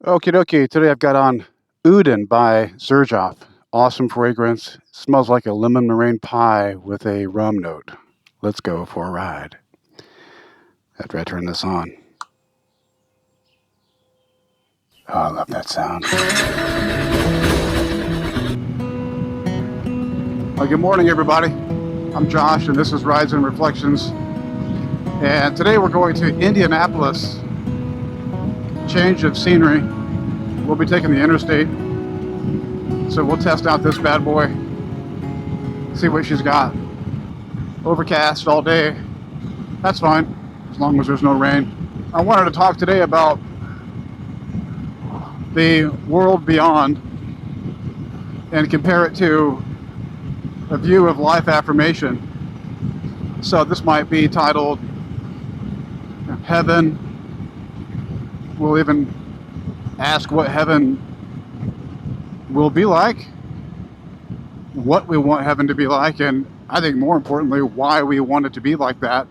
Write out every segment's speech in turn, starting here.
Okie dokie. Today I've got on Udon by Zerjoff. Awesome fragrance. Smells like a lemon meringue pie with a rum note. Let's go for a ride. After I turn this on. Oh, I love that sound. Well, good morning, everybody. I'm Josh, and this is Rides and Reflections. And today we're going to Indianapolis. Change of scenery. We'll be taking the interstate. So we'll test out this bad boy. See what she's got. Overcast all day. That's fine, as long as there's no rain. I wanted to talk today about the world beyond and compare it to a view of life affirmation. So this might be titled Heaven. We'll even ask what heaven will be like, what we want heaven to be like, and I think more importantly, why we want it to be like that.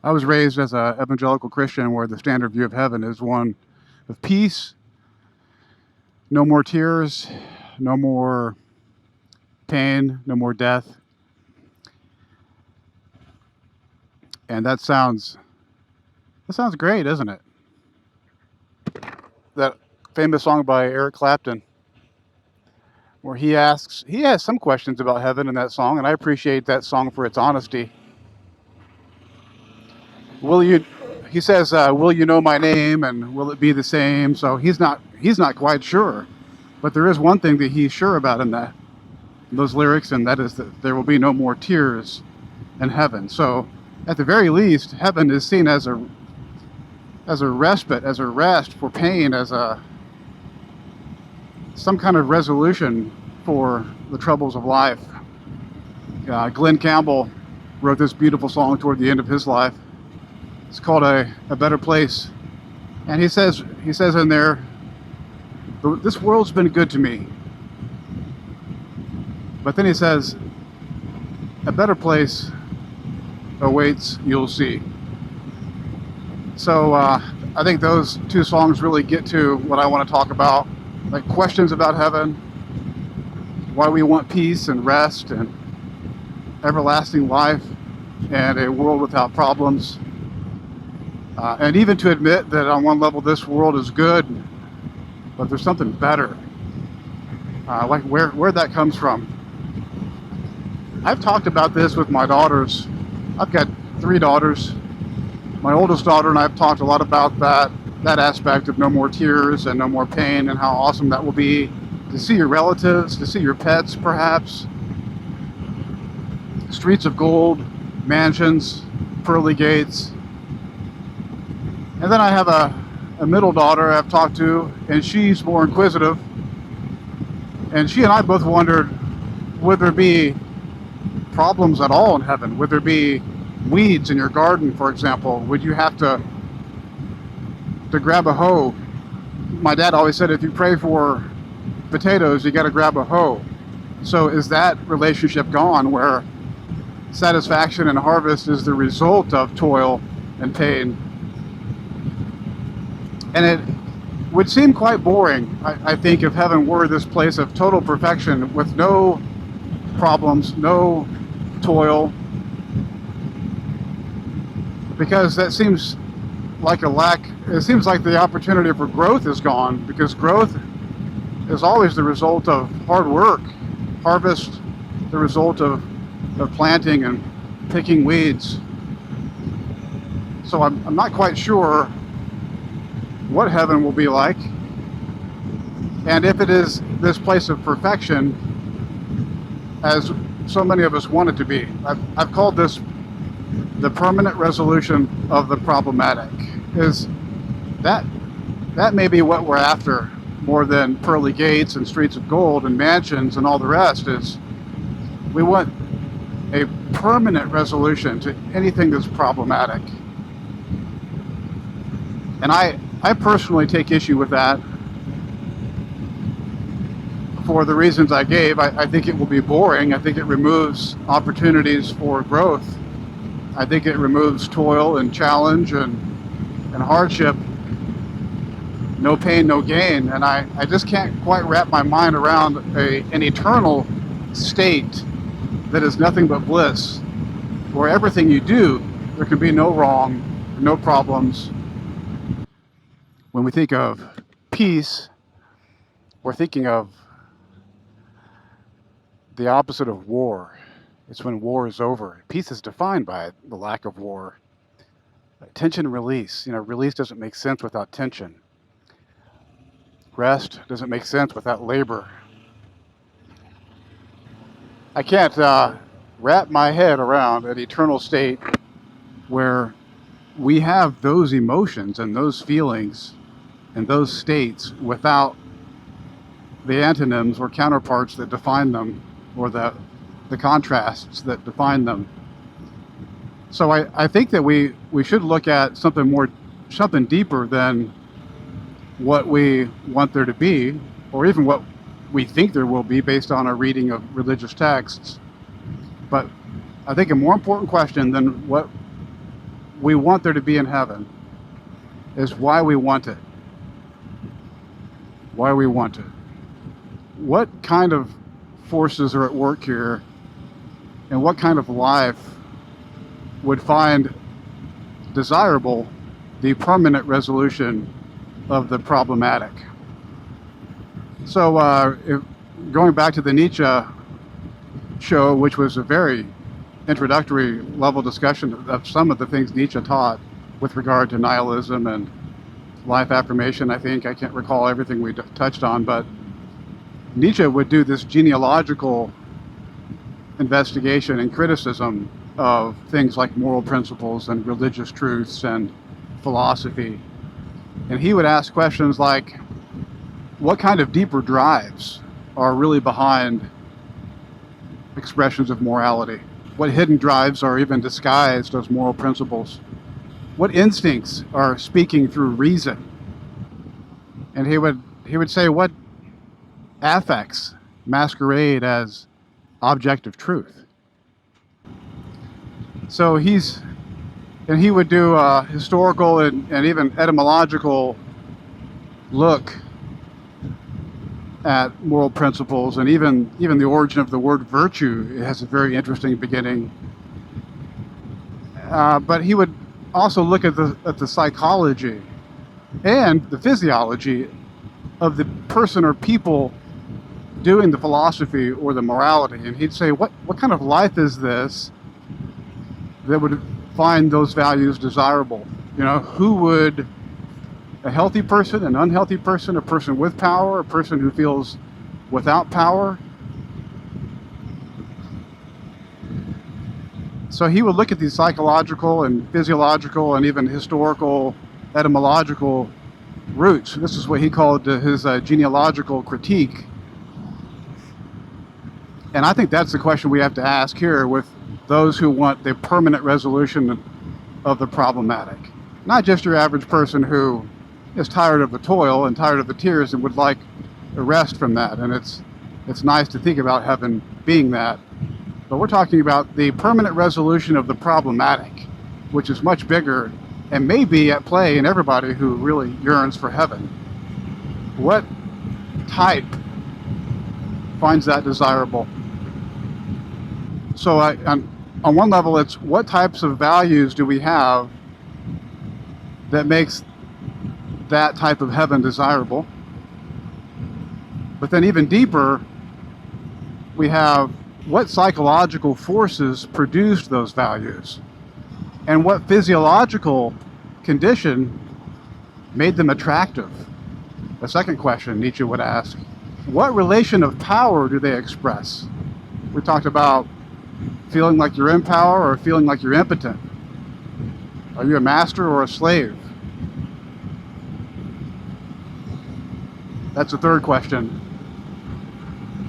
I was raised as an evangelical Christian where the standard view of heaven is one of peace, no more tears, no more pain, no more death. And that sounds great, isn't it? That famous song by Eric Clapton, where he has some questions about heaven in that song, and I appreciate that song for its honesty. He says, will you know my name, and will it be the same? So he's not quite sure, but there is one thing that he's sure about in those lyrics, and that is that there will be no more tears in heaven. So at the very least, heaven is seen as a respite, as a rest for pain, as some kind of resolution for the troubles of life. Glenn Campbell wrote this beautiful song toward the end of his life. It's called A Better Place. And he says in there, this world's been good to me. But then he says, a better place awaits, you'll see. So I think those two songs really get to what I want to talk about, like questions about heaven, why we want peace and rest and everlasting life and a world without problems. And even to admit that on one level this world is good, but there's something better. Like where that comes from. I've talked about this with my daughters. I've got 3 daughters. My oldest daughter and I have talked a lot about that aspect of no more tears and no more pain, and how awesome that will be to see your relatives, to see your pets perhaps. Streets of gold, mansions, pearly gates. And then I have a middle daughter I've talked to, and she's more inquisitive. And she and I both wondered, would there be problems at all in heaven? Would there be weeds in your garden, for example? Would you have to grab a hoe? My dad always said if you pray for potatoes, you got to grab a hoe. So is that relationship gone, where satisfaction and harvest is the result of toil and pain? And it would seem quite boring, I think, if heaven were this place of total perfection with no problems, no toil, because that seems like a lack. It seems like the opportunity for growth is gone, because growth is always the result of hard work. Harvest, the result of planting and picking weeds. So I'm not quite sure what heaven will be like, and if it is this place of perfection as so many of us want it to be. I've called this the permanent resolution of the problematic. Is that may be what we're after more than pearly gates and streets of gold and mansions and all the rest. Is we want a permanent resolution to anything that's problematic. And I personally take issue with that for the reasons I gave. I think it will be boring. I think it removes opportunities for growth. I think it removes toil and challenge and hardship. no pain, no gain. And I just can't quite wrap my mind around an eternal state that is nothing but bliss, where everything you do, there can be no wrong, no problems. When we think of peace, we're thinking of the opposite of war. It's when war is over. Peace is defined by the lack of war. Tension and release. Release doesn't make sense without tension. Rest doesn't make sense without labor. I can't wrap my head around an eternal state where we have those emotions and those feelings and those states without the antonyms or counterparts that define them, or the contrasts that define them. So I think that we should look at something deeper than what we want there to be, or even what we think there will be based on our reading of religious texts. But I think a more important question than what we want there to be in heaven is why we want it. Why we want it. What kind of forces are at work here, and what kind of life would find desirable the permanent resolution of the problematic? So going back to the Nietzsche show, which was a very introductory level discussion of some of the things Nietzsche taught with regard to nihilism and life affirmation, I can't recall everything we touched on, but Nietzsche would do this genealogical investigation and criticism of things like moral principles and religious truths and philosophy. And he would ask questions like, what kind of deeper drives are really behind expressions of morality? What hidden drives are even disguised as moral principles? What instincts are speaking through reason? And he would say, what affects masquerade as objective truth? So he would do a historical and even etymological look at moral principles, and even the origin of the word virtue. It has a very interesting beginning. But he would also look at the psychology and the physiology of the person or people doing the philosophy or the morality. And he'd say, what kind of life is this that would find those values desirable? Who would, a healthy person, an unhealthy person, a person with power, a person who feels without power? So he would look at these psychological and physiological and even historical, etymological roots. This is what he called his genealogical critique. And I think that's the question we have to ask here with those who want the permanent resolution of the problematic. Not just your average person who is tired of the toil and tired of the tears and would like a rest from that. And it's nice to think about heaven being that. But we're talking about the permanent resolution of the problematic, which is much bigger and may be at play in everybody who really yearns for heaven. What type finds that desirable? So on one level, it's what types of values do we have that makes that type of heaven desirable? But then even deeper, we have what psychological forces produced those values, and what physiological condition made them attractive. The second question Nietzsche would ask, what relation of power do they express? We talked about feeling like you're in power or feeling like you're impotent. Are you a master or a slave? That's the third question.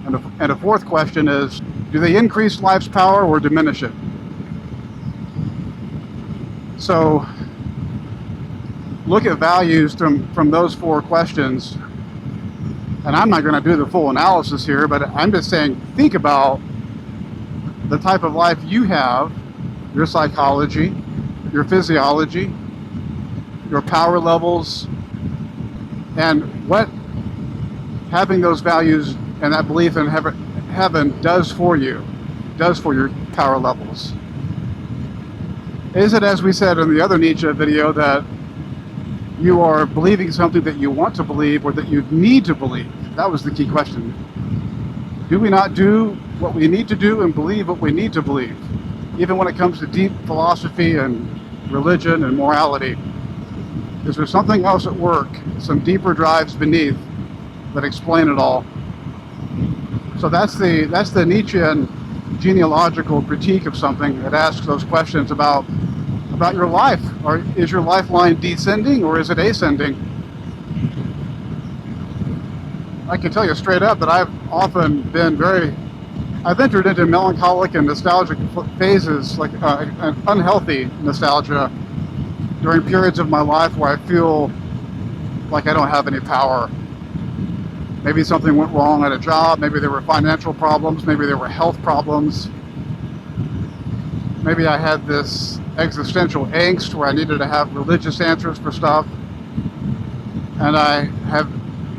And a fourth question is, do they increase life's power or diminish it? So look at values from those four questions. And I'm not going to do the full analysis here, but I'm just saying, think about the type of life you have, your psychology, your physiology, your power levels, and what having those values and that belief in heaven does for you, does for your power levels. Is it, as we said in the other Nietzsche video, that you are believing something that you want to believe or that you need to believe? That was the key question. Do we not do what we need to do and believe what we need to believe? Even when it comes to deep philosophy and religion and morality. Is there something else at work, some deeper drives beneath that explain it all? So that's the Nietzschean genealogical critique of something that asks those questions about your life. Or is your lifeline descending or is it ascending? I can tell you straight up that I've often been I've entered into melancholic and nostalgic phases, like an unhealthy nostalgia, during periods of my life where I feel like I don't have any power. Maybe something went wrong at a job, maybe there were financial problems, maybe there were health problems. Maybe I had this existential angst where I needed to have religious answers for stuff. And I have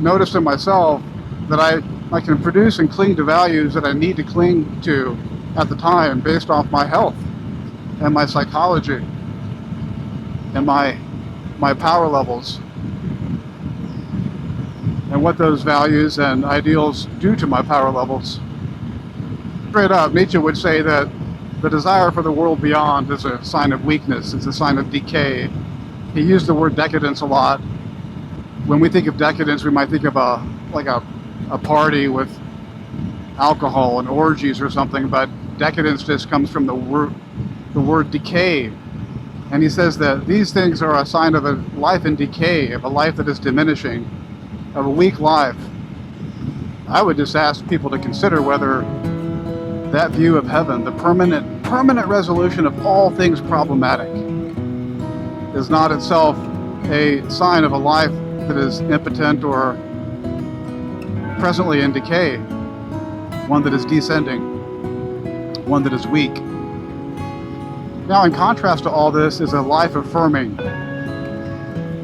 noticed in myself that I can produce and cling to values that I need to cling to at the time based off my health and my psychology and my power levels and what those values and ideals do to my power levels. Straight up, Nietzsche would say that the desire for the world beyond is a sign of weakness, it's a sign of decay. He used the word decadence a lot. When we think of decadence, we might think of a party with alcohol and orgies or something, but decadence just comes from the word decay. And he says that these things are a sign of a life in decay, of a life that is diminishing, of a weak life. I would just ask people to consider whether that view of heaven, the permanent resolution of all things problematic, is not itself a sign of a life that is impotent or presently in decay, one that is descending, one that is weak. Now, in contrast to all this is a life-affirming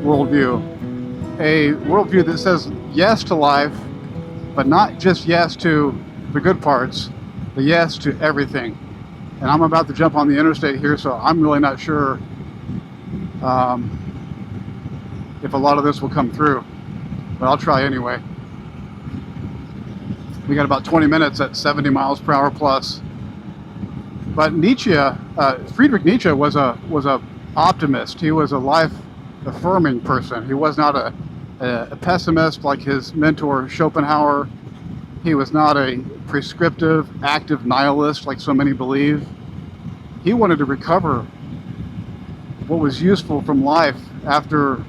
worldview, a worldview that says yes to life, but not just yes to the good parts, but yes to everything. And I'm about to jump on the interstate here, so I'm really not sure if a lot of this will come through, but I'll try anyway. We got about 20 minutes at 70 miles per hour plus. But Nietzsche, Friedrich Nietzsche was a optimist. He was a life-affirming person. He was not a pessimist like his mentor Schopenhauer. He was not a prescriptive, active nihilist like so many believe. He wanted to recover what was useful from life after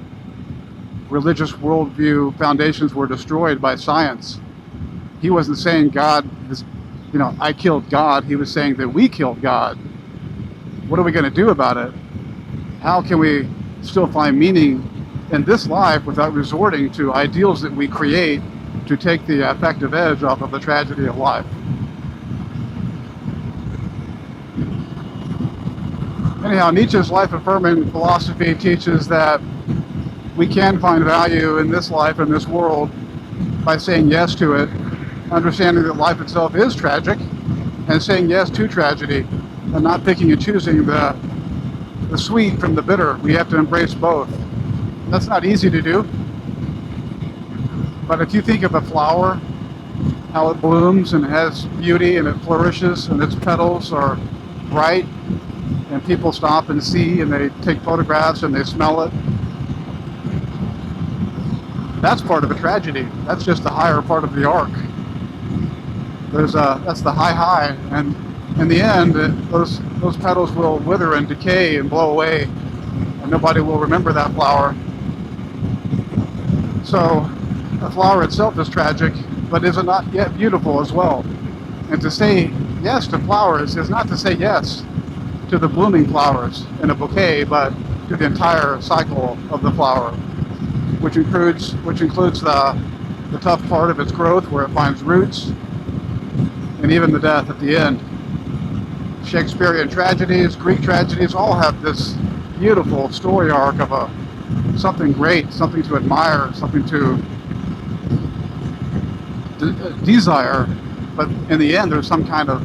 religious worldview foundations were destroyed by science. He wasn't saying God is, I killed God. He was saying that we killed God. What are we going to do about it? How can we still find meaning in this life without resorting to ideals that we create to take the effective edge off of the tragedy of life? Anyhow, Nietzsche's life-affirming philosophy teaches that we can find value in this life and this world by saying yes to it, understanding that life itself is tragic, and saying yes to tragedy, and not picking and choosing the sweet from the bitter. We have to embrace both. That's not easy to do. But if you think of a flower, how it blooms and has beauty and it flourishes and its petals are bright, and people stop and see and they take photographs and they smell it, that's part of a tragedy. That's just the higher part of the arc. That's the high, and in the end, those petals will wither and decay and blow away, and nobody will remember that flower. So the flower itself is tragic, but is it not yet beautiful as well? And to say yes to flowers is not to say yes to the blooming flowers in a bouquet, but to the entire cycle of the flower, which includes the tough part of its growth, where it finds roots, and even the death at the end. Shakespearean tragedies, Greek tragedies, all have this beautiful story arc of something great, something to admire, something to desire, but in the end there's some kind of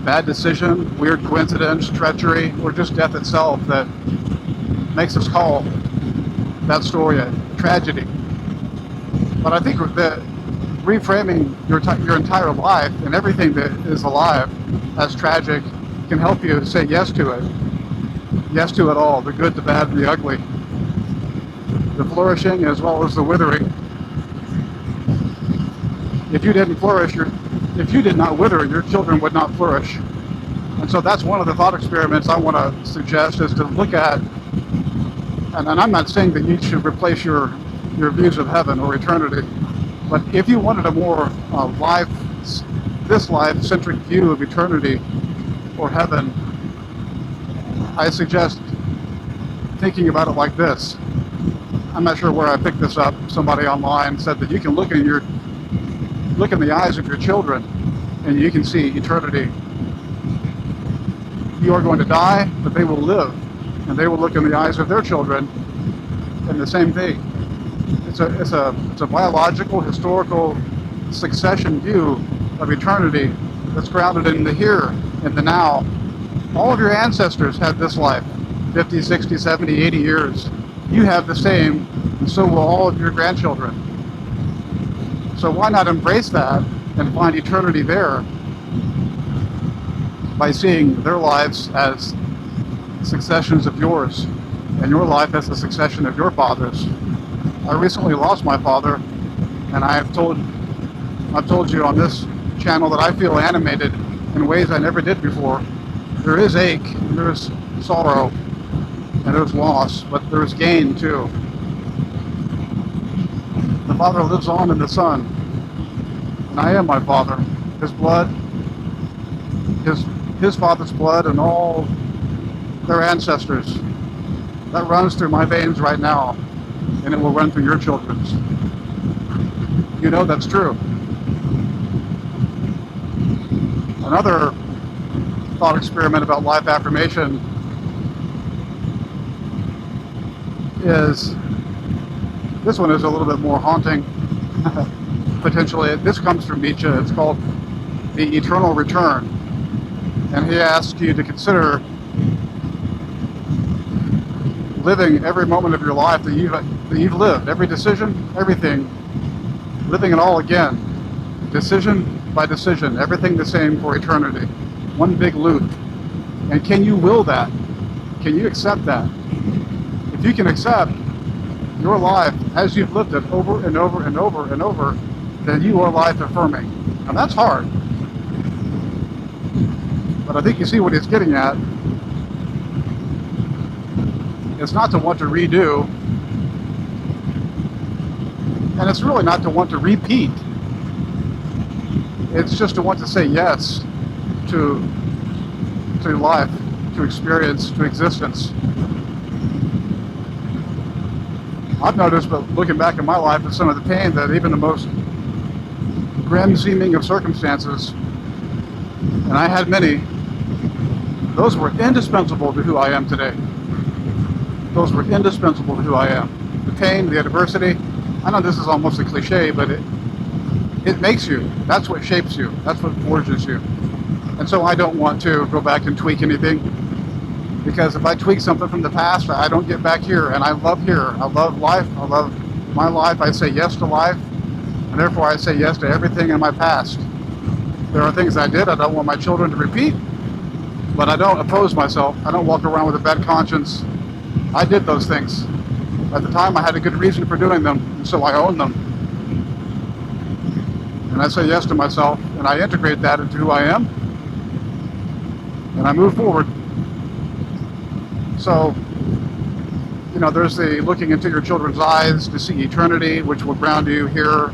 bad decision, weird coincidence, treachery, or just death itself that makes us call that story a tragedy. But I think that reframing your entire life and everything that is alive as tragic can help you say yes to it. Yes to it all, the good, the bad, and the ugly. The flourishing as well as the withering. If you didn't flourish, if you did not wither, your children would not flourish. And so that's one of the thought experiments I want to suggest, is to look at, and I'm not saying that you should replace your views of heaven or eternity, but if you wanted a more this life-centric view of eternity or heaven, I suggest thinking about it like this. I'm not sure where I picked this up. Somebody online said that you can look in the eyes of your children and you can see eternity. You are going to die, but they will live, and they will look in the eyes of their children, and the same thing. It's a biological, historical succession view of eternity that's grounded in the here and the now. All of your ancestors had this life, 50, 60, 70, 80 years. You have the same, and so will all of your grandchildren. So why not embrace that and find eternity there by seeing their lives as successions of yours, and your life as a succession of your father's. I recently lost my father, and I've told you on this channel that I feel animated in ways I never did before. There is ache, and there's sorrow, and there's loss, but there's gain too. The Father lives on in the Son, and I am my Father. His blood, his Father's blood, and all their ancestors, that runs through my veins right now, and it will run through your children's. You know that's true. Another thought experiment about life affirmation is, this one is a little bit more haunting, potentially. This comes from Nietzsche. It's called The Eternal Return. And he asks you to consider living every moment of your life that you've lived, every decision, everything, living it all again, decision by decision, everything the same for eternity, one big loop. And can you will that? Can you accept that? If you can accept your life as you've lived it over and over and over and over, then you are life affirming. And that's hard. But I think you see what he's getting at. It's not to want to redo, and it's really not to want to repeat. It's just to want to say yes to life, to experience, to existence. I've noticed, but looking back at my life, at some of the pain, that even the most grim seeming of circumstances, and I had many, those were indispensable to who I am today. Those were indispensable to who I am. The pain, the adversity, I know this is almost a cliche, but it makes you. That's what shapes you. That's what forges you. And so I don't want to go back and tweak anything, because if I tweak something from the past, I don't get back here. And I love here. I love life. I love my life. I say yes to life, and therefore I say yes to everything in my past. There are things I did I don't want my children to repeat, but I don't oppose myself. I don't walk around with a bad conscience. I did those things. At the time, I had a good reason for doing them, and so I own them. And I say yes to myself, and I integrate that into who I am, and I move forward. So, you know, there's the looking into your children's eyes to see eternity, which will ground you here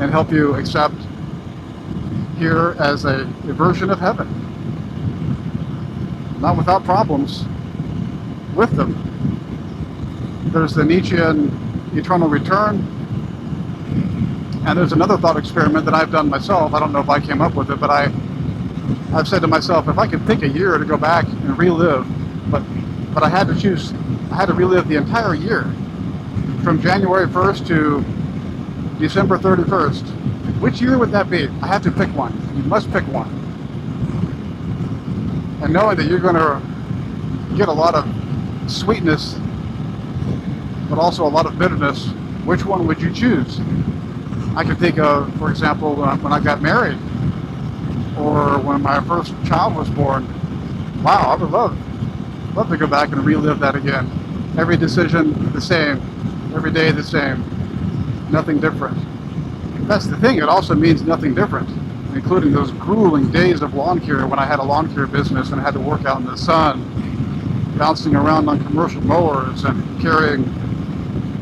and help you accept here as a version of heaven. Not without problems, with them. There's the Nietzschean eternal return, and there's another thought experiment that I've done myself. I don't know if I came up with it, but I've said to myself, if I could pick a year to go back and relive, but but I had to choose. I had to relive the entire year from January 1st to December 31st. Which year would that be? I have to pick one. You must pick one. And knowing that you're going to get a lot of sweetness, but also a lot of bitterness, which one would you choose? I can think of, for example, when I got married, or when my first child was born. Wow, I would love to go back and relive that again. Every decision the same, every day the same, nothing different. That's the thing, it also means nothing different, including those grueling days of lawn care when I had a lawn care business and I had to work out in the sun, bouncing around on commercial mowers and carrying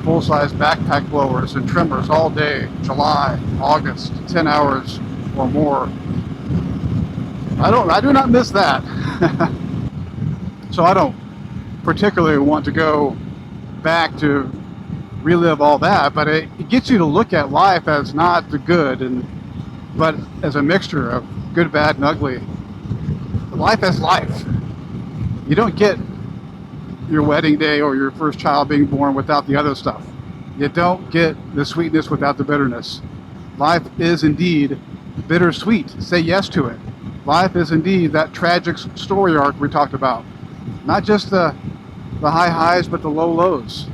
full-size backpack blowers and trimmers all day, July, August, 10 hours or more. I do not miss that. So I don't particularly want to go back to relive all that, but it gets you to look at life as not the good, but as a mixture of good, bad, and ugly. Life as life. You don't get your wedding day or your first child being born without the other stuff. You don't get the sweetness without the bitterness. Life is indeed bittersweet. Say yes to it. Life is indeed that tragic story arc we talked about. Not just the high highs, but the low lows.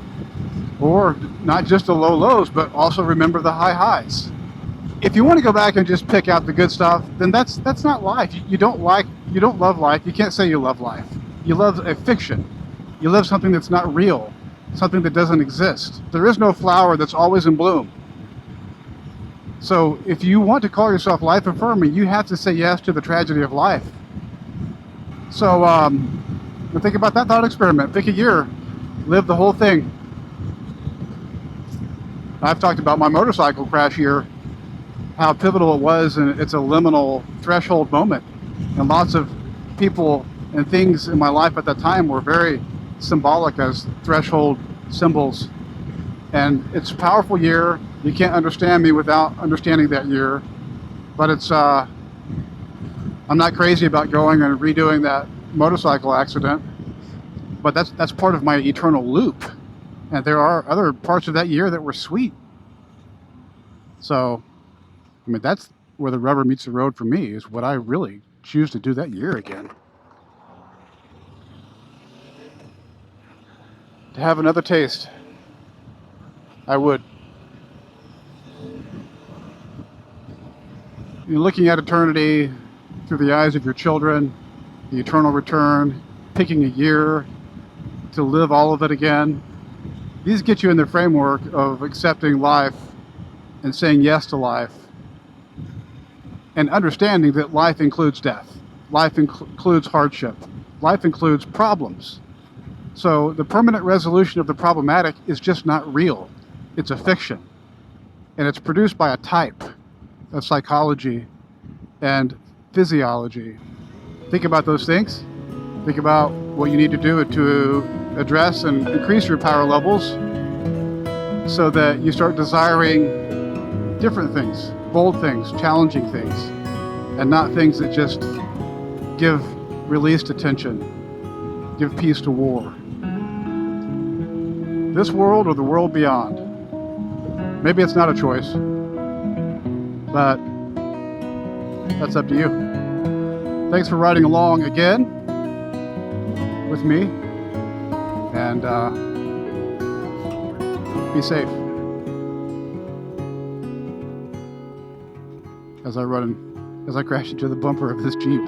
Or not just the low lows, but also remember the high highs. If you want to go back and just pick out the good stuff, then that's not life. You don't love life. You can't say you love life. You love a fiction. You love something that's not real, something that doesn't exist. There is no flower that's always in bloom. So if you want to call yourself life affirming, you have to say yes to the tragedy of life. So think about that thought experiment. Pick a year, live the whole thing. I've talked about my motorcycle crash year, how pivotal it was, and it's a liminal threshold moment. And lots of people and things in my life at that time were very symbolic as threshold symbols. And it's a powerful year. You can't understand me without understanding that year. But it's I'm not crazy about going and redoing that motorcycle accident. But that's part of my eternal loop. And there are other parts of that year that were sweet. So, I mean, that's where the rubber meets the road for me, is what I really choose to do that year again. To have another taste, I would. You're looking at eternity through the eyes of your children, the eternal return, picking a year to live all of it again. These get you in the framework of accepting life and saying yes to life, and understanding that life includes death, life includes hardship, life includes problems. So the permanent resolution of the problematic is just not real. It's a fiction, and it's produced by a type of psychology and physiology. Think about those things. Think about what you need to do to address and increase your power levels so that you start desiring different things, bold things, challenging things, and not things that just give release to tension, give peace to war. This world or the world beyond. Maybe it's not a choice, but that's up to you. Thanks for riding along again with me, and be safe as I crash into the bumper of this Jeep.